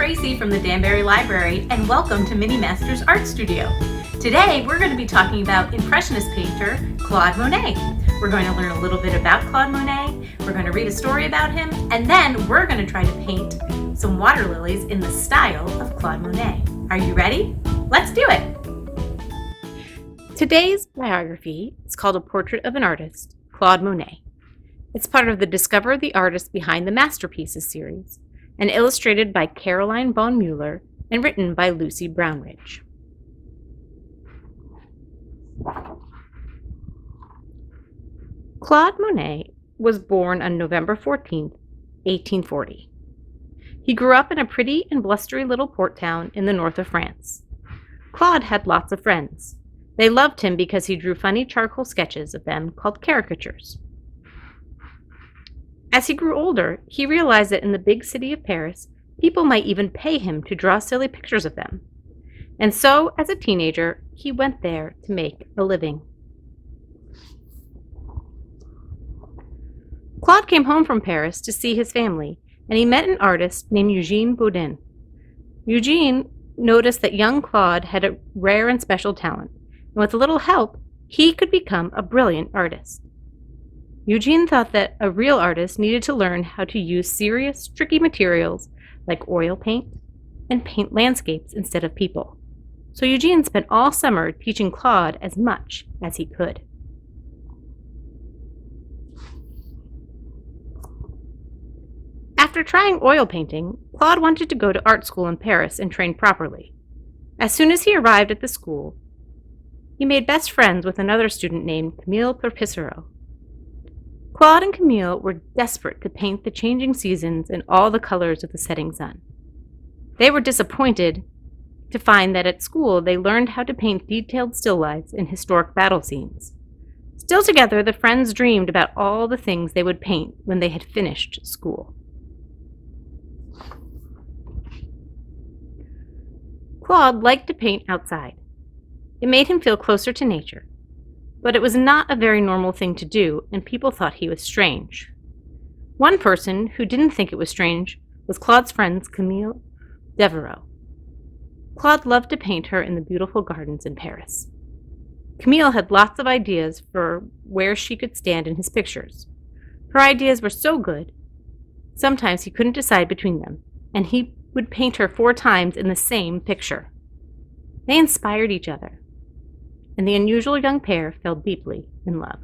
Tracy from the Danbury Library, and welcome to Mini Masters Art Studio. Today we're going to be talking about Impressionist painter Claude Monet. We're going to learn a little bit about Claude Monet, we're going to read a story about him, and then we're going to try to paint some water lilies in the style of Claude Monet. Are you ready? Let's do it! Today's biography is called A Portrait of an Artist, Claude Monet. It's part of the Discover the Artist Behind the Masterpieces series, and illustrated by Caroline von Mueller and written by Lucy Brownridge. Claude Monet was born on November 14, 1840. He grew up in a pretty and blustery little port town in the north of France. Claude had lots of friends. They loved him because he drew funny charcoal sketches of them called caricatures. As he grew older, he realized that in the big city of Paris, people might even pay him to draw silly pictures of them. And so, as a teenager, he went there to make a living. Claude came home from Paris to see his family, and he met an artist named Eugene Boudin. Eugene noticed that young Claude had a rare and special talent, and with a little help, he could become a brilliant artist. Eugene thought that a real artist needed to learn how to use serious, tricky materials like oil paint and paint landscapes instead of people. So Eugene spent all summer teaching Claude as much as he could. After trying oil painting, Claude wanted to go to art school in Paris and train properly. As soon as he arrived at the school, he made best friends with another student named Camille Pissarro. Claude and Camille were desperate to paint the changing seasons in all the colors of the setting sun. They were disappointed to find that at school they learned how to paint detailed still lifes in historic battle scenes. Still together, the friends dreamed about all the things they would paint when they had finished school. Claude liked to paint outside. It made him feel closer to nature. But it was not a very normal thing to do, and people thought he was strange. One person who didn't think it was strange was Claude's friend Camille Devereux. Claude loved to paint her in the beautiful gardens in Paris. Camille had lots of ideas for where she could stand in his pictures. Her ideas were so good, sometimes he couldn't decide between them, and he would paint her 4 times in the same picture. They inspired each other, and the unusual young pair fell deeply in love.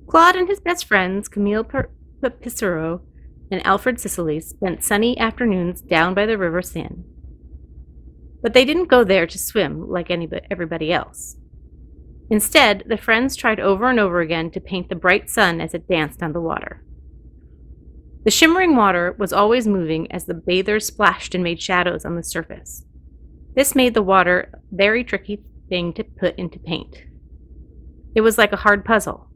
Claude and his best friends, Camille Pissarro and Alfred Sicily, spent sunny afternoons down by the River Seine. But they didn't go there to swim like everybody else. Instead, the friends tried over and over again to paint the bright sun as it danced on the water. The shimmering water was always moving as the bathers splashed and made shadows on the surface. This made the water a very tricky thing to put into paint. It was like a hard puzzle.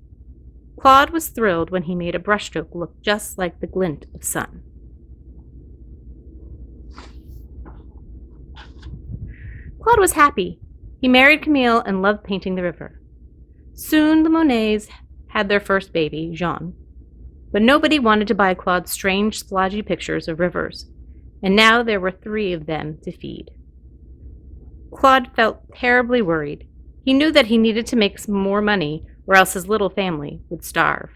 Claude was thrilled when he made a brushstroke look just like the glint of sun. Claude was happy. He married Camille and loved painting the river. Soon the Monets had their first baby, Jean. But nobody wanted to buy Claude's strange, splodgy pictures of rivers, and now there were 3 of them to feed. Claude felt terribly worried. He knew that he needed to make some more money, or else his little family would starve.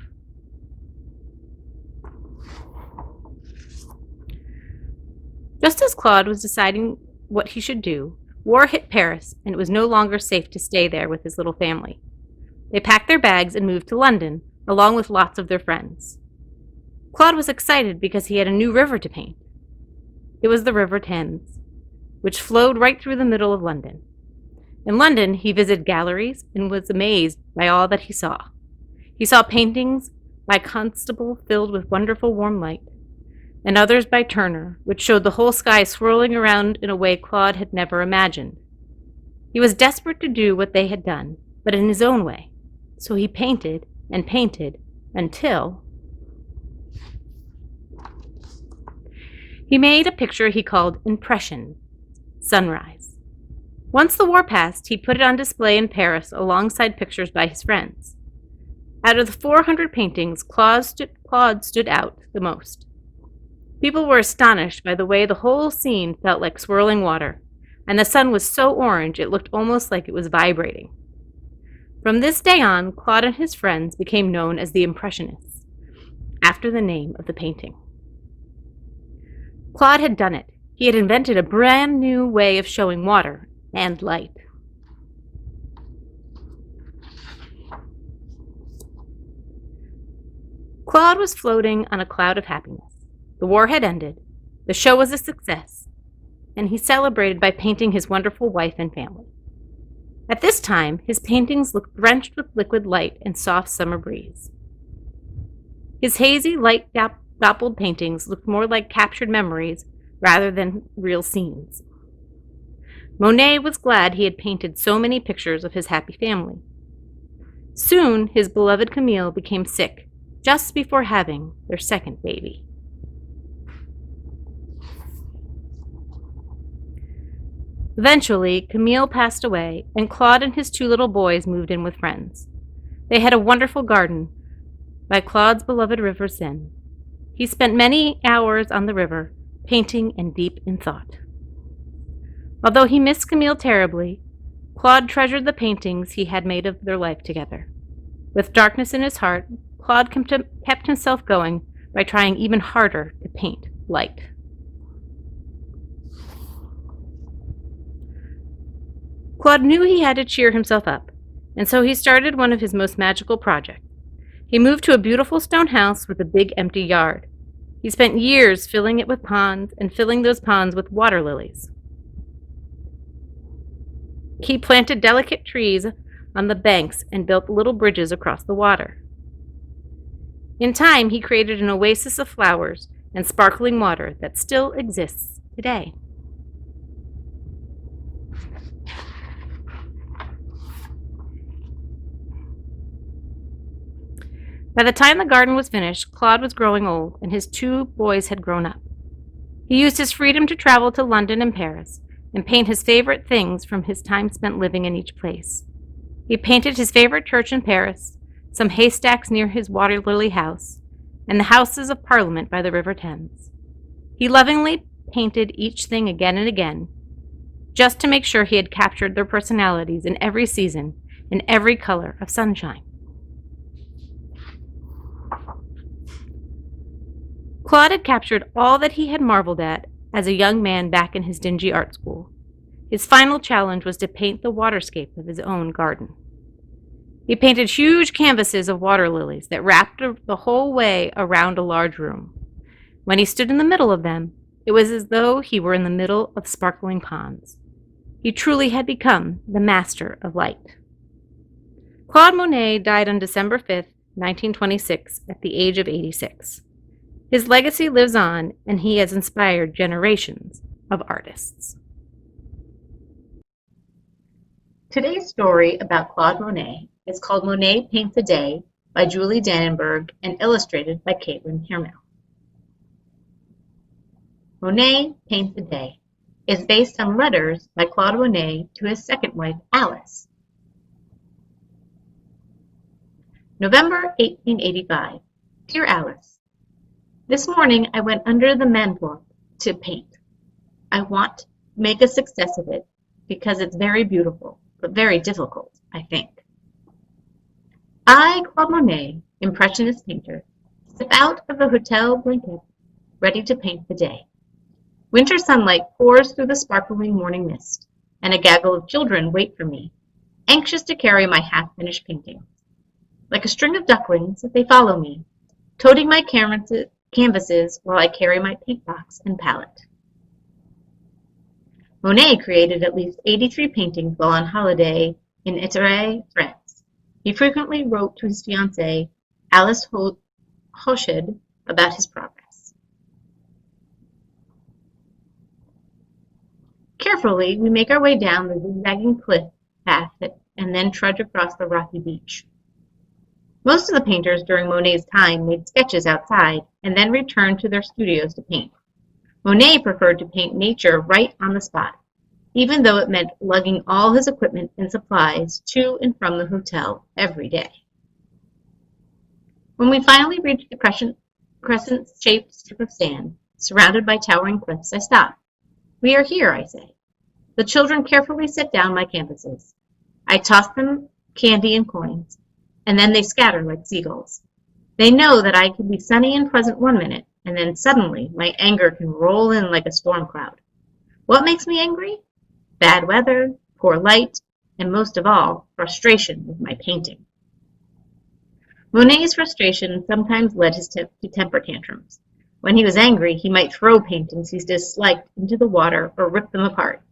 Just as Claude was deciding what he should do, war hit Paris, and it was no longer safe to stay there with his little family. They packed their bags and moved to London, along with lots of their friends. Claude was excited because he had a new river to paint. It was the River Thames, which flowed right through the middle of London. In London, he visited galleries and was amazed by all that he saw. He saw paintings by Constable filled with wonderful warm light, and others by Turner, which showed the whole sky swirling around in a way Claude had never imagined. He was desperate to do what they had done, but in his own way. So he painted and painted until he made a picture he called Impression, Sunrise. Once the war passed, he put it on display in Paris alongside pictures by his friends. Out of the 400 paintings, Claude stood out the most. People were astonished by the way the whole scene felt like swirling water, and the sun was so orange it looked almost like it was vibrating. From this day on, Claude and his friends became known as the Impressionists, after the name of the painting. Claude had done it. He had invented a brand new way of showing water and light. Claude was floating on a cloud of happiness. The war had ended, the show was a success, and he celebrated by painting his wonderful wife and family. At this time, his paintings looked drenched with liquid light and soft summer breeze. His hazy, light-dappled paintings looked more like captured memories rather than real scenes. Monet was glad he had painted so many pictures of his happy family. Soon, his beloved Camille became sick, just before having their second baby. Eventually, Camille passed away, and Claude and his two little boys moved in with friends. They had a wonderful garden by Claude's beloved river Seine. He spent many hours on the river, painting and deep in thought. Although he missed Camille terribly, Claude treasured the paintings he had made of their life together. With darkness in his heart, Claude kept himself going by trying even harder to paint light. Claude knew he had to cheer himself up, and so he started one of his most magical projects. He moved to a beautiful stone house with a big empty yard. He spent years filling it with ponds and filling those ponds with water lilies. He planted delicate trees on the banks and built little bridges across the water. In time, he created an oasis of flowers and sparkling water that still exists today. By the time the garden was finished, Claude was growing old, and his two boys had grown up. He used his freedom to travel to London and Paris and paint his favorite things from his time spent living in each place. He painted his favorite church in Paris, some haystacks near his water lily house, and the Houses of Parliament by the River Thames. He lovingly painted each thing again and again, just to make sure he had captured their personalities in every season, in every color of sunshine. Claude had captured all that he had marveled at as a young man back in his dingy art school. His final challenge was to paint the waterscape of his own garden. He painted huge canvases of water lilies that wrapped the whole way around a large room. When he stood in the middle of them, it was as though he were in the middle of sparkling ponds. He truly had become the master of light. Claude Monet died on December 5th, 1926, at the age of 86. His legacy lives on, and he has inspired generations of artists. Today's story about Claude Monet is called Monet Paints a Day by Julie Dannenberg and illustrated by Caitlin Hirmel. Monet Paints a Day is based on letters by Claude Monet to his second wife, Alice. November 1885. Dear Alice, this morning I went under the mantel to paint. I want to make a success of it because it's very beautiful, but very difficult, I think. I, Claude Monet, Impressionist painter, step out of the hotel blanket, ready to paint the day. Winter sunlight pours through the sparkling morning mist, and a gaggle of children wait for me, anxious to carry my half-finished paintings. Like a string of ducklings, they follow me, toting my canvases while I carry my paint box and palette. Monet created at least 83 paintings while on holiday in Italy, France. He frequently wrote to his fiancée, Alice Hoched, about his progress. Carefully, we make our way down the zigzagging cliff path and then trudge across the rocky beach. Most of the painters during Monet's time made sketches outside and then returned to their studios to paint. Monet preferred to paint nature right on the spot, even though it meant lugging all his equipment and supplies to and from the hotel every day. When we finally reached the crescent-shaped strip of sand, surrounded by towering cliffs, I stop. "We are here," I say. The children carefully set down my canvases. I toss them candy and coins, and then they scatter like seagulls. They know that I can be sunny and pleasant one minute, and then suddenly my anger can roll in like a storm cloud. What makes me angry? Bad weather, poor light, and most of all, frustration with my painting. Monet's frustration sometimes led to temper tantrums. When he was angry, he might throw paintings he disliked into the water or rip them apart,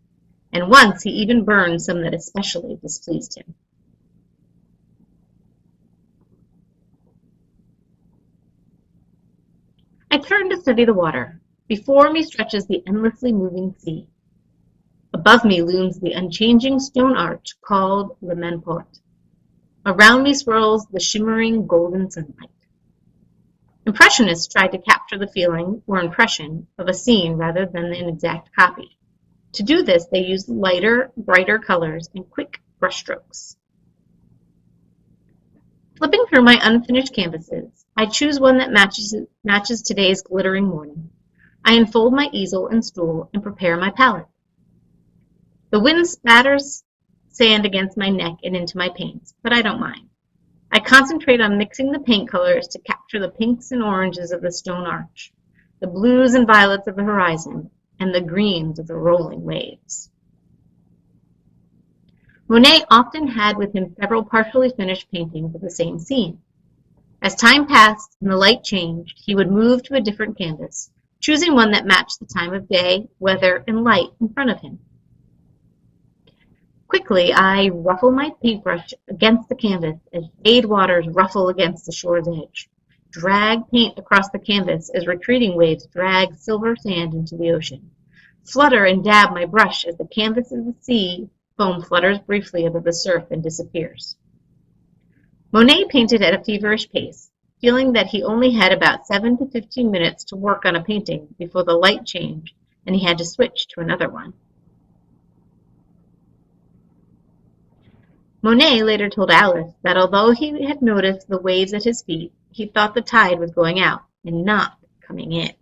and once he even burned some that especially displeased him. I turn to study the water. Before me stretches the endlessly moving sea. Above me looms the unchanging stone arch called the Monet Paint. Around me swirls the shimmering golden sunlight. Impressionists tried to capture the feeling or impression of a scene rather than an exact copy. To do this, they used lighter, brighter colors and quick brushstrokes. Flipping through my unfinished canvases, I choose one that matches today's glittering morning. I unfold my easel and stool and prepare my palette. The wind spatters sand against my neck and into my paints, but I don't mind. I concentrate on mixing the paint colors to capture the pinks and oranges of the stone arch, the blues and violets of the horizon, and the greens of the rolling waves. Monet often had with him several partially finished paintings of the same scene. As time passed and the light changed, he would move to a different canvas, choosing one that matched the time of day, weather, and light in front of him. Quickly, I ruffle my paintbrush against the canvas as jade waters ruffle against the shore's edge, drag paint across the canvas as retreating waves drag silver sand into the ocean, flutter and dab my brush as the canvas of the sea foam flutters briefly above the surf and disappears. Monet painted at a feverish pace, feeling that he only had about 7 to 15 minutes to work on a painting before the light changed and he had to switch to another one. Monet later told Alice that although he had noticed the waves at his feet, he thought the tide was going out and not coming in.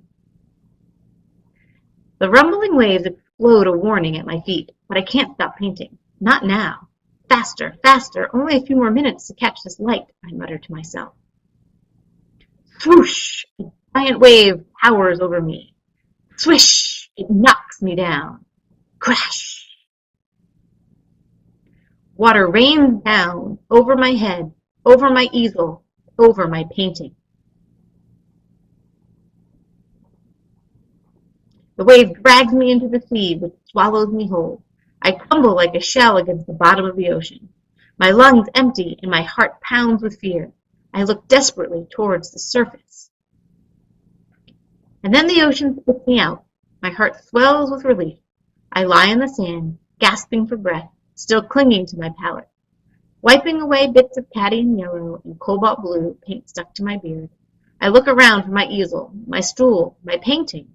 The rumbling waves explode a warning at my feet, but I can't stop painting. Not now. Faster, faster, only a few more minutes to catch this light, I mutter to myself. Swoosh! A giant wave towers over me. Swish! It knocks me down. Crash! Water rains down over my head, over my easel, over my painting. The wave drags me into the sea, which swallows me whole. I crumble like a shell against the bottom of the ocean. My lungs empty and my heart pounds with fear. I look desperately towards the surface. And then the ocean spits me out. My heart swells with relief. I lie in the sand, gasping for breath, still clinging to my palette. Wiping away bits of cadmium yellow and cobalt blue paint stuck to my beard, I look around for my easel, my stool, my painting.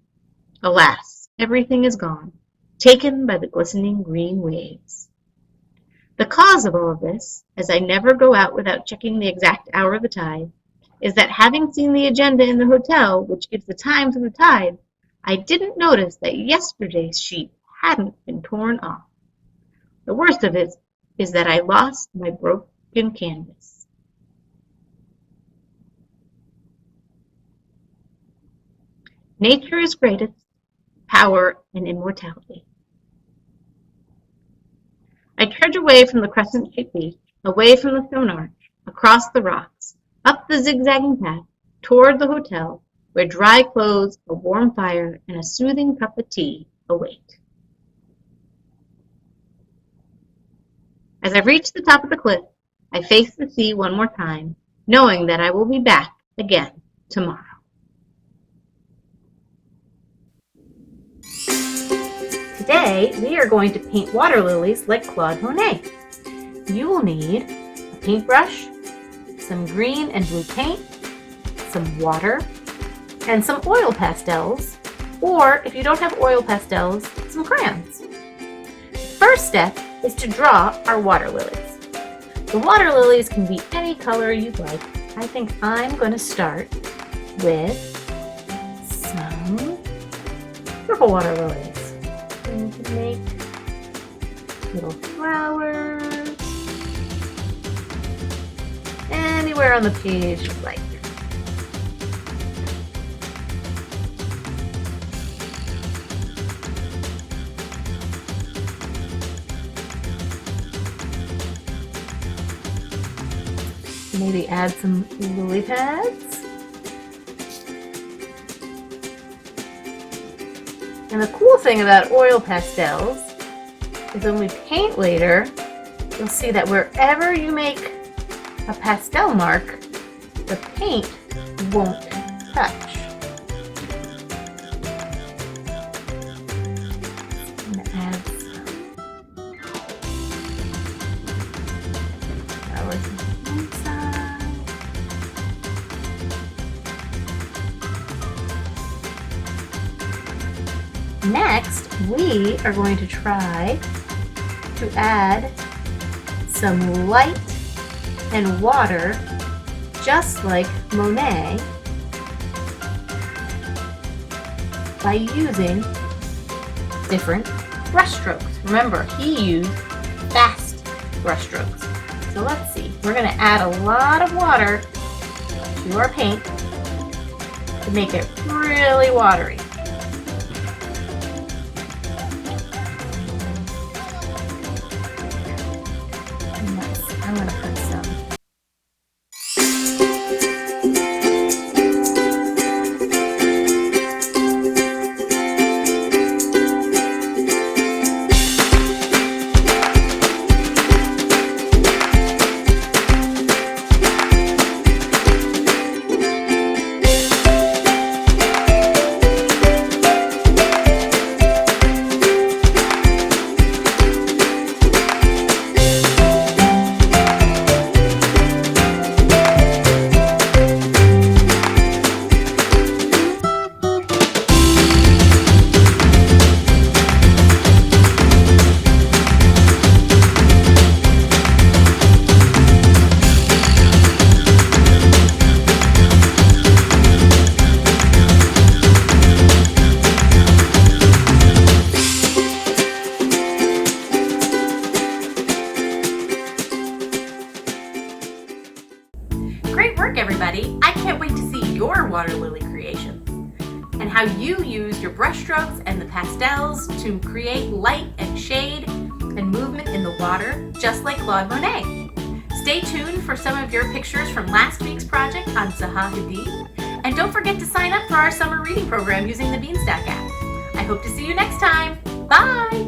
Alas, everything is gone, taken by the glistening green waves. The cause of all of this, as I never go out without checking the exact hour of the tide, is that having seen the agenda in the hotel, which gives the times of the tide, I didn't notice that yesterday's sheet hadn't been torn off. The worst of it is that I lost my broken canvas. Nature is greatest, power and immortality. I trudge away from the crescent-shaped beach, away from the stone arch, across the rocks, up the zigzagging path, toward the hotel, where dry clothes, a warm fire, and a soothing cup of tea await. As I reach the top of the cliff, I face the sea one more time, knowing that I will be back again tomorrow. Today, we are going to paint water lilies like Claude Monet. You will need a paintbrush, some green and blue paint, some water, and some oil pastels, or if you don't have oil pastels, some crayons. The first step is to draw our water lilies. The water lilies can be any color you'd like. I think I'm going to start with some purple water lilies. And you can make little flowers anywhere on the page you like. Maybe add some lily pads. And the cool thing about oil pastels is when we paint later, you'll see that wherever you make a pastel mark, the paint won't touch. I'm going to add some flowers on the inside. Next, we are going to try to add some light and water, just like Monet, by using different brush strokes. Remember, he used fast brush strokes. So let's see. We're going to add a lot of water to our paint to make it really watery. I'm going to put some Great work, everybody! I can't wait to see your water lily creations and how you use your brush strokes and the pastels to create light and shade and movement in the water, just like Claude Monet. Stay tuned for some of your pictures from last week's project on Zaha Hadid, and don't forget to sign up for our summer reading program using the Beanstack app. I hope to see you next time. Bye!